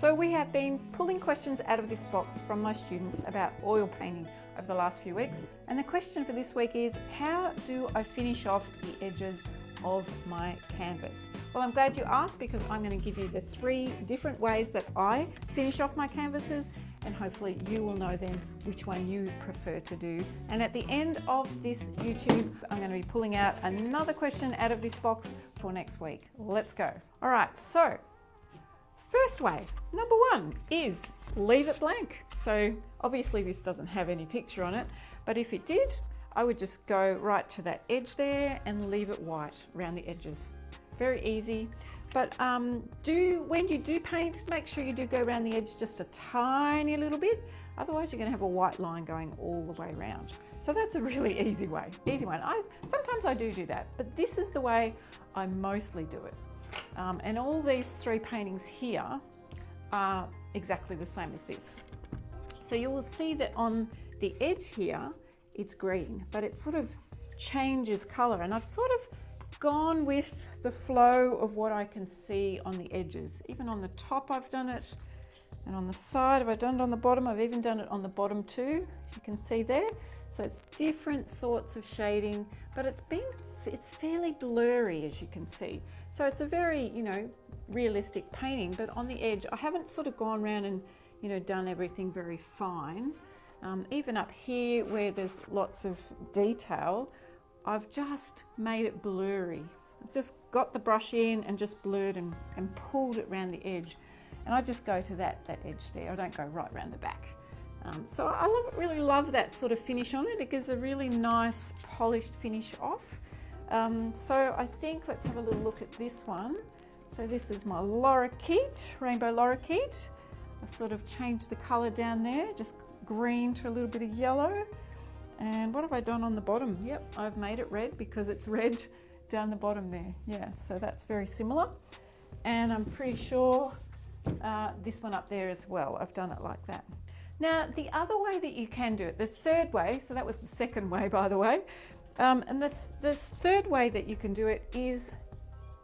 So we have been pulling questions out of this box from my students about oil painting over the last few weeks. And the question for this week is, how do I finish off the edges of my canvas? Well, I'm glad you asked, because I'm going to give you the 3 different ways that I finish off my canvases, and hopefully you will know then which one you prefer to do. And at the end of this YouTube, I'm going to be pulling out another question out of this box for next week. Let's go. All right, so first way, number 1, is leave it blank. So obviously this doesn't have any picture on it, but if it did, I would just go right to that edge there and leave it white around the edges. Very easy. But when you do paint, make sure you do go around the edge just a tiny little bit. Otherwise, you're going to have a white line going all the way around. So that's a really easy way, easy one. Sometimes I do that, but this is the way I mostly do it. And all these 3 paintings here are exactly the same as this. So you will see that on the edge here, it's green, but it sort of changes color. And I've sort of gone with the flow of what I can see on the edges. Even on the top I've done it, and on the side I've done it on the bottom. I've even done it on the bottom too, you can see there. So it's different sorts of shading, but it's fairly blurry, as you can see. So it's a very, realistic painting, but on the edge I haven't sort of gone around and done everything very fine. Even up here where there's lots of detail, I've just made it blurry. I've just got the brush in and just blurred and pulled it around the edge. And I just go to that edge there. I don't go right around the back. So I really love that sort of finish on it. It gives a really nice polished finish off. So I think let's have a little look at this one. So this is my lorikeet, rainbow lorikeet. I've sort of changed the color down there, just green to a little bit of yellow. And what have I done on the bottom? Yep, I've made it red because it's red down the bottom there. Yeah, so that's very similar. And I'm pretty sure this one up there as well, I've done it like that. Now, the other way that you can do it, the third way, so that was the second way, by the way, and the third way that you can do it is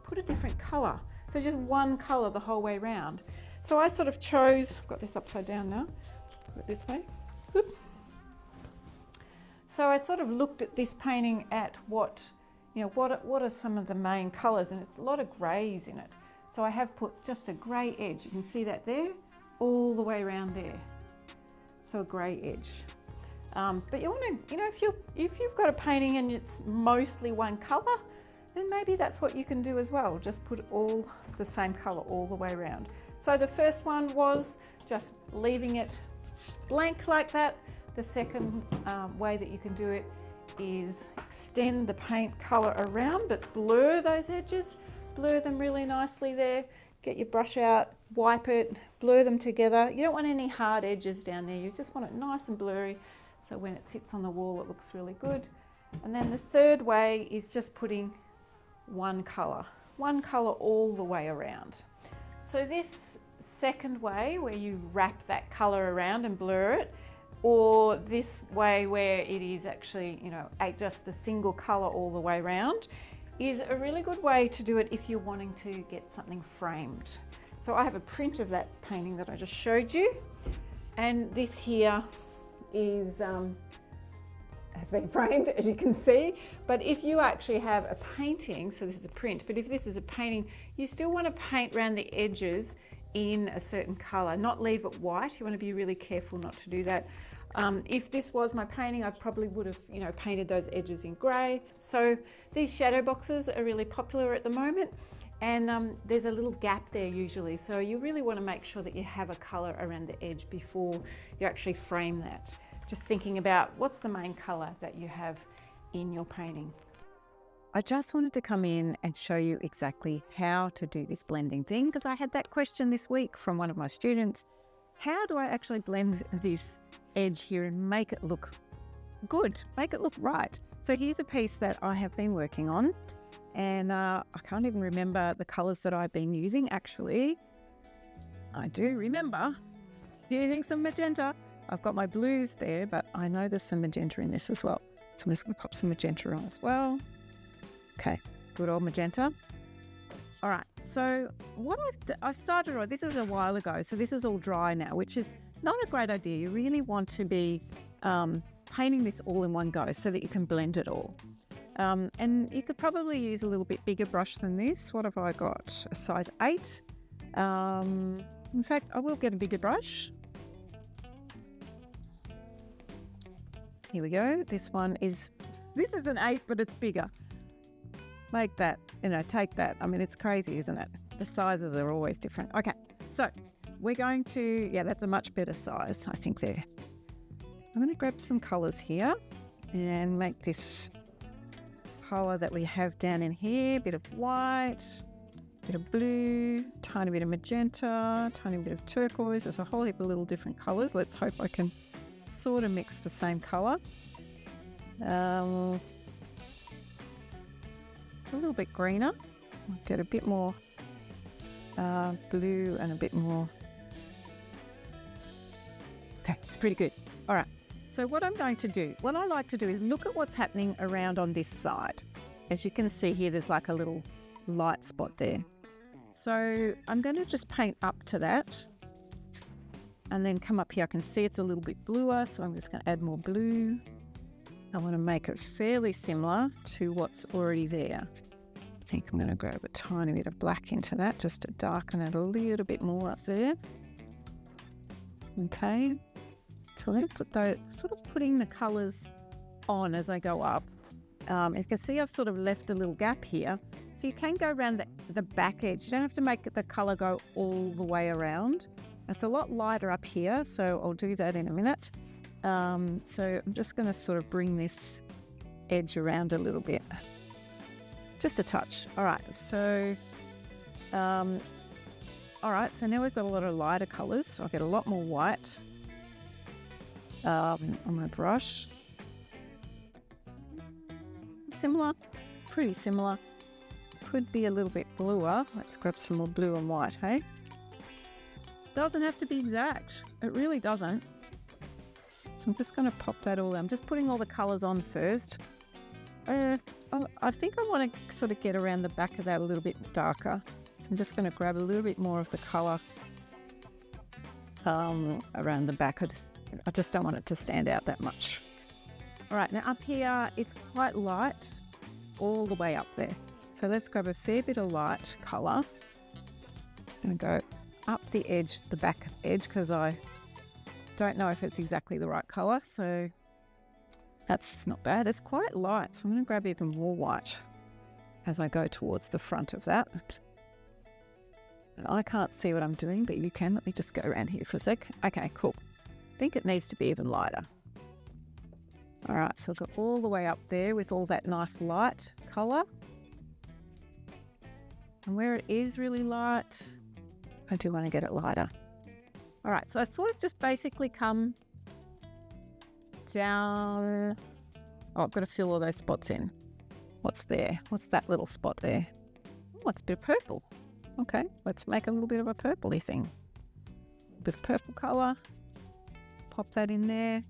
put a different color. So just one color the whole way around. So I sort of chose, I've got this upside down now, put it this way. Whoop. So I sort of looked at this painting at what are some of the main colors, and it's a lot of grays in it. So I have put just a gray edge. You can see that there, all the way around there. So a gray edge. But you want to, if you've got a painting and it's mostly one color, then maybe that's what you can do as well. Just put all the same color all the way around. So the first one was just leaving it blank like that. The second way that you can do it is extend the paint color around, but blur those edges, blur them really nicely there. Get your brush out, wipe it, blur them together. You don't want any hard edges down there. You just want it nice and blurry, so when it sits on the wall it looks really good. And then the third way is just putting one color all the way around. So this second way, where you wrap that color around and blur it, or this way where it is actually, just a single color all the way around, is a really good way to do it if you're wanting to get something framed. So I have a print of that painting that I just showed you, and this here is has been framed, as you can see. But if you actually have a painting, so this is a print, but if this is a painting, you still want to paint around the edges in a certain color, not leave it white. You want to be really careful not to do that. If this was my painting, I probably would have, painted those edges in grey. So these shadow boxes are really popular at the moment, and there's a little gap there usually. So you really want to make sure that you have a color around the edge before you actually frame that. Just thinking about what's the main color that you have in your painting. I just wanted to come in and show you exactly how to do this blending thing, because I had that question this week from one of my students. How do I actually blend this edge here and make it look good, make it look right? So here's a piece that I have been working on, and I can't even remember the colors that I've been using. Actually, I do remember using some magenta. I've got my blues there, but I know there's some magenta in this as well. So I'm just going to pop some magenta on as well. Okay, good old magenta. All right, So what I've started, this is a while ago, so this is all dry now, which is not a great idea. You really want to be painting this all in one go so that you can blend it all. And you could probably use a little bit bigger brush than this. What have I got? A size 8. In fact, I will get a bigger brush. Here we go. This is an 8, but it's bigger. Make that, take that. I mean, it's crazy, isn't it? The sizes are always different. Okay, so we're going to, that's a much better size, I think there. I'm going to grab some colours here and make this colour that we have down in here, bit of white, bit of blue, tiny bit of magenta, tiny bit of turquoise. There's a whole heap of little different colours. Let's hope I can sort of mix the same colour. A little bit greener. I'll get a bit more blue and a bit more. Okay, it's pretty good. All right. So what I'm going to do, what I like to do is look at what's happening around on this side. As you can see here, there's like a little light spot there. So I'm going to just paint up to that and then come up here. I can see it's a little bit bluer, so I'm just going to add more blue. I want to make it fairly similar to what's already there. I think I'm going to grab a tiny bit of black into that just to darken it a little bit more up there. Okay. So let me put those, sort of putting the colours on as I go up. You can see I've sort of left a little gap here. So you can go around the back edge. You don't have to make the colour go all the way around. It's a lot lighter up here, so I'll do that in a minute. So I'm just going to sort of bring this edge around a little bit. Just a touch. All right, so now we've got a lot of lighter colours. I'll get a lot more white on my brush. Similar, pretty similar. Could be a little bit bluer. Let's grab some more blue and white, hey? Doesn't have to be exact. It really doesn't. So I'm just going to pop that all. I'm just putting all the colours on first. I think I want to sort of get around the back of that a little bit darker. So I'm just going to grab a little bit more of the colour around the back. I just don't want it to stand out that much. All right, now up here, it's quite light all the way up there. So let's grab a fair bit of light colour. I'm going to go up the edge, the back edge, because I don't know if it's exactly the right colour. So that's not bad. It's quite light. So I'm going to grab even more white as I go towards the front of that. I can't see what I'm doing, but you can. Let me just go around here for a sec. Okay, cool. I think it needs to be even lighter. All right, so I've got all the way up there with all that nice light colour. And where it is really light, I do want to get it lighter. All right, so I sort of just basically come down. Oh, I've got to fill all those spots in. What's there? What's that little spot there? Oh, it's a bit of purple. Okay, let's make a little bit of a purpley thing. A bit of purple colour. Pop that in there.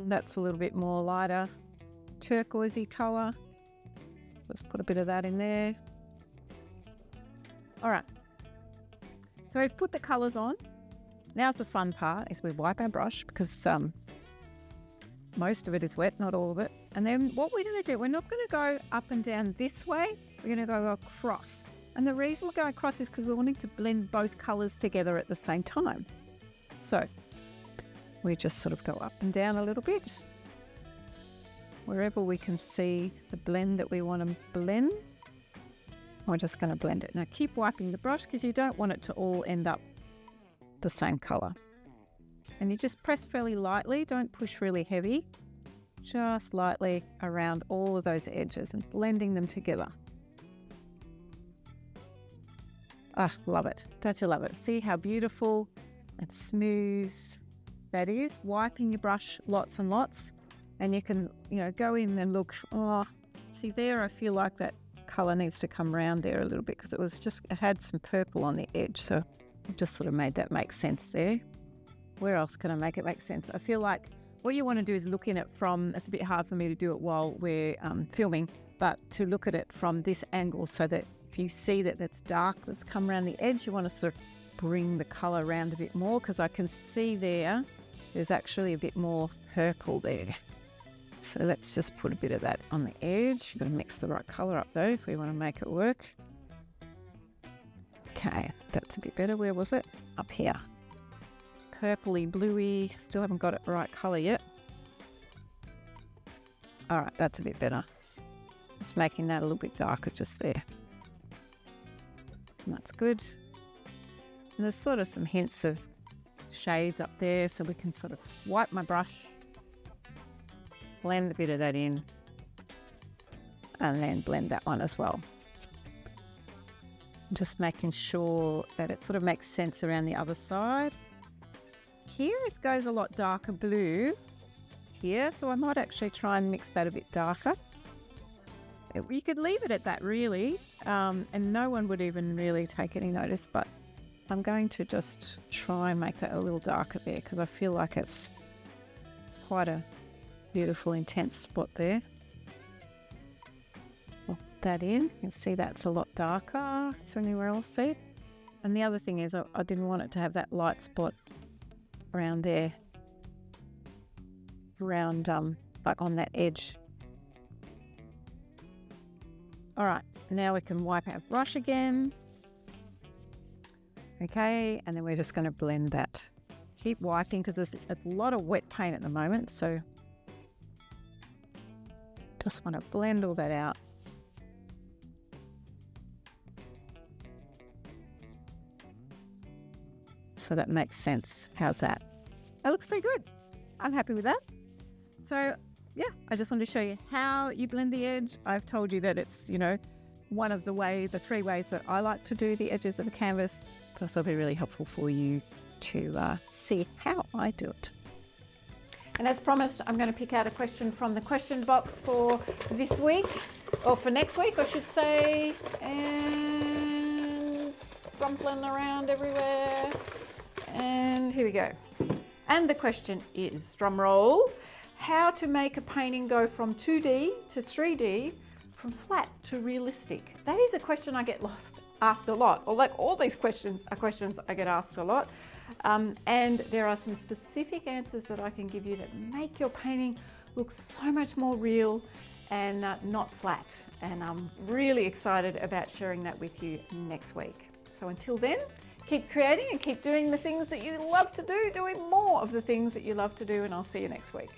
That's a little bit more lighter turquoisey colour. Let's put a bit of that in there. All right. So we've put the colours on. Now's the fun part, is we wipe our brush because most of it is wet, not all of it. And then what we're going to do, we're not going to go up and down this way. We're going to go across. And the reason we're going across is because we're wanting to blend both colours together at the same time. So we just sort of go up and down a little bit. Wherever we can see the blend that we want to blend, we're just going to blend it. Now keep wiping the brush because you don't want it to all end up the same colour. And you just press fairly lightly, don't push really heavy, just lightly around all of those edges and blending them together. Ah, love it. Don't you love it? See how beautiful and smooth that is? Wiping your brush lots and lots, and you can, go in and look. Oh, see there, I feel like that colour needs to come around there a little bit because it had some purple on the edge, so I've just sort of made that make sense there. Where else can I make it make sense? I feel like what you want to do is look in it from, it's a bit hard for me to do it while we're filming, but to look at it from this angle so that if you see that that's dark that's come around the edge, you want to sort of bring the colour around a bit more, because I can see there's actually a bit more purple there. So let's just put a bit of that on the edge. You've got to mix the right colour up though if we want to make it work. Okay, that's a bit better. Where was it? Up here. Purpley, bluey, still haven't got it the right colour yet. All right, that's a bit better. Just making that a little bit darker just there. And that's good. And there's sort of some hints of shades up there, so we can sort of wipe my brush, blend a bit of that in, and then blend that one as well. Just making sure that it sort of makes sense around the other side. Here it goes a lot darker blue here, so I might actually try and mix that a bit darker. You could leave it at that really, and no one would even really take any notice, but I'm going to just try and make that a little darker there because I feel like it's quite a beautiful intense spot there. Pop that in. You can see that's a lot darker. Is there anywhere else there? And the other thing is I didn't want it to have that light spot around there, around like on that edge. All right, now we can wipe our brush again. Okay, and then we're just going to blend that. Keep wiping because there's a lot of wet paint at the moment, so just want to blend all that out. So that makes sense. How's that? That looks pretty good. I'm happy with that. So yeah, I just wanted to show you how you blend the edge. I've told you that it's, one of the 3 ways that I like to do the edges of a canvas. Plus, it'll be really helpful for you to see how I do it. And as promised, I'm going to pick out a question from the question box for this week, or for next week, I should say, and scrumpling around everywhere. And here we go. And the question is, drum roll, how to make a painting go from 2D to 3D, from flat to realistic. That is a question I get asked a lot, or like all these questions are questions I get asked a lot. And there are some specific answers that I can give you that make your painting look so much more real and not flat. And I'm really excited about sharing that with you next week. So until then, keep creating and keep doing the things that you love to do, doing more of the things that you love to do, and I'll see you next week.